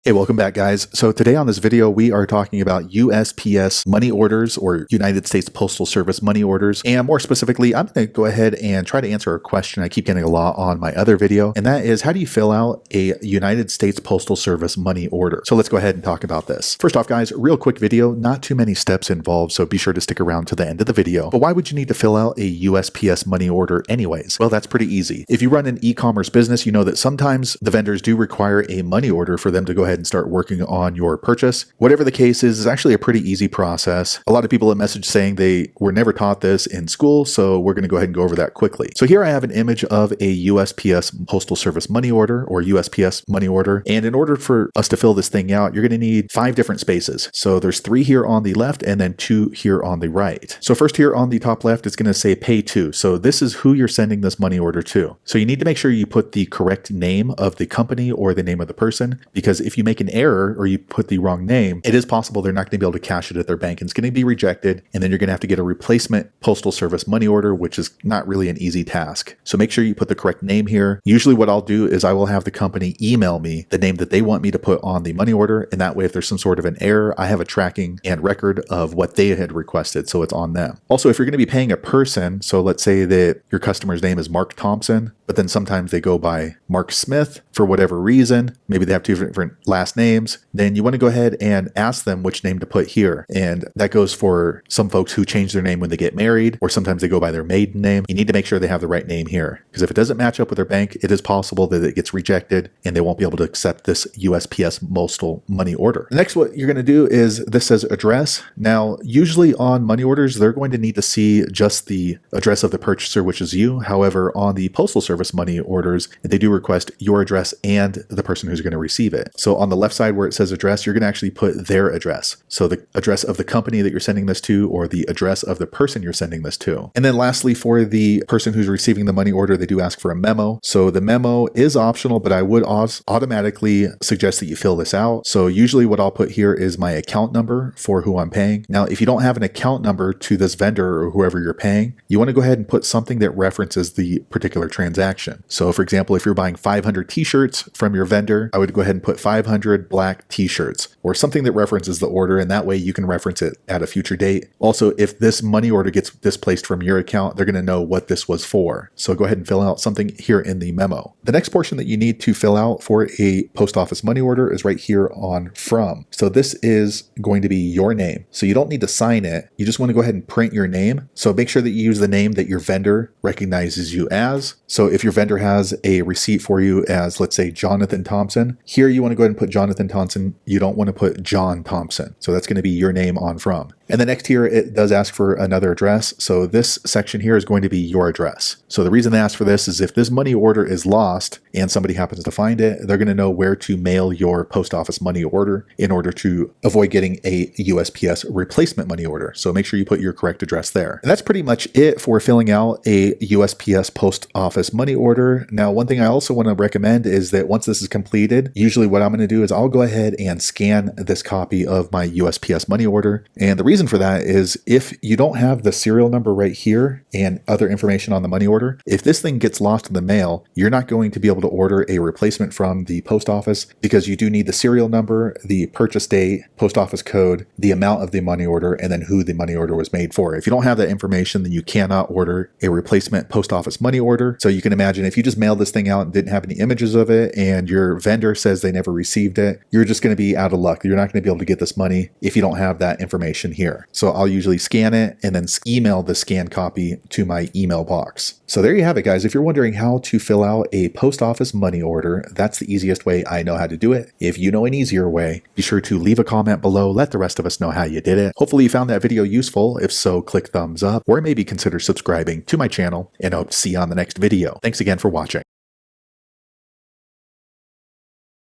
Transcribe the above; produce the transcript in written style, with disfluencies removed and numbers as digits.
Hey, welcome back, guys. So today on this video, we are talking about USPS money orders, or United States Postal Service money orders. And more specifically, I'm going to go ahead and try to answer a question I keep getting a lot on my other video. And that is, how do you fill out a United States Postal Service money order? So let's go ahead and talk about this. First off, guys, real quick video, not too many steps involved, so be sure to stick around to the end of the video. But why would you need to fill out a USPS money order anyways? Well, that's pretty easy. If you run an e-commerce business, you know that sometimes the vendors do require a money order for them to go ahead and start working on your purchase. Whatever the case is actually a pretty easy process. A lot of people have messaged saying they were never taught this in school, so we're going to go ahead and go over that quickly. So here I have an image of a USPS Postal Service money order, or USPS money order. And in order for us to fill this thing out, you're going to need 5 different spaces. So there's 3 here on the left and then 2 here on the right. So first here on the top left, it's going to say pay to. So this is who you're sending this money order to. So you need to make sure you put the correct name of the company or the name of the person, because if you make an error or you put the wrong name, it is possible they're not going to be able to cash it at their bank, and it's going to be rejected, and then you're going to have to get a replacement Postal Service money order, which is not really an easy task. So make sure you put the correct name here. Usually what I'll do is I will have the company email me the name that they want me to put on the money order, and that way if there's some sort of an error, I have a tracking and record of what they had requested, so it's on them. Also, if you're going to be paying a person, so let's say that your customer's name is Mark Thompson, but then sometimes they go by Mark Smith for whatever reason, maybe they have 2 different last names, then you want to go ahead and ask them which name to put here. And that goes for some folks who change their name when they get married, or sometimes they go by their maiden name. You need to make sure they have the right name here, because if it doesn't match up with their bank, it is possible that it gets rejected and they won't be able to accept this USPS postal money order. Next, what you're going to do is, this says address. Now, usually on money orders, they're going to need to see just the address of the purchaser, which is you. However, on the Postal Service money orders, they do request your address and the person who's going to receive it. So on the left side where it says address, you're going to actually put their address. So the address of the company that you're sending this to, or the address of the person you're sending this to. And then lastly, for the person who's receiving the money order, they do ask for a memo. So the memo is optional, but I would automatically suggest that you fill this out. So usually what I'll put here is my account number for who I'm paying. Now, if you don't have an account number to this vendor or whoever you're paying, you want to go ahead and put something that references the particular transaction. So for example, if you're buying 500 t-shirts from your vendor, I would go ahead and put 500 black t-shirts, or something that references the order, and that way you can reference it at a future date. Also, if this money order gets displaced from your account, they're going to know what this was for. So go ahead and fill out something here in the memo. The next portion that you need to fill out for a post office money order is right here on from. So this is going to be your name. So you don't need to sign it. You just want to go ahead and print your name. So make sure that you use the name that your vendor recognizes you as. So if your vendor has a receipt for you as, let's say, Jonathan Thompson, here you want to go ahead and put Jonathan Thompson. You don't want to put John Thompson. So that's going to be your name on from. And the next here, it does ask for another address. So this section here is going to be your address. So the reason they ask for this is if this money order is lost and somebody happens to find it, they're going to know where to mail your post office money order in order to avoid getting a USPS replacement money order. So make sure you put your correct address there. And that's pretty much it for filling out a USPS post office money order. Now, one thing I also want to recommend is that once this is completed, usually what I'm going to do is I'll go ahead and scan this copy of my USPS money order. And the reason for that is if you don't have the serial number right here and other information on the money order, if this thing gets lost in the mail, you're not going to be able to order a replacement from the post office, because you do need the serial number, the purchase date, post office code, the amount of the money order, and then who the money order was made for. If you don't have that information, then you cannot order a replacement post office money order. So you can imagine if you just mailed this thing out and didn't have any images of it and your vendor says they never received it, you're just going to be out of luck. You're not going to be able to get this money if you don't have that information here. So I'll usually scan it and then email the scanned copy to my email box. So there you have it, guys. If you're wondering how to fill out a post office money order, that's the easiest way I know how to do it. If you know an easier way, be sure to leave a comment below. Let the rest of us know how you did it. Hopefully you found that video useful. If so, click thumbs up or maybe consider subscribing to my channel, and I hope to see you on the next video. Thanks again for watching.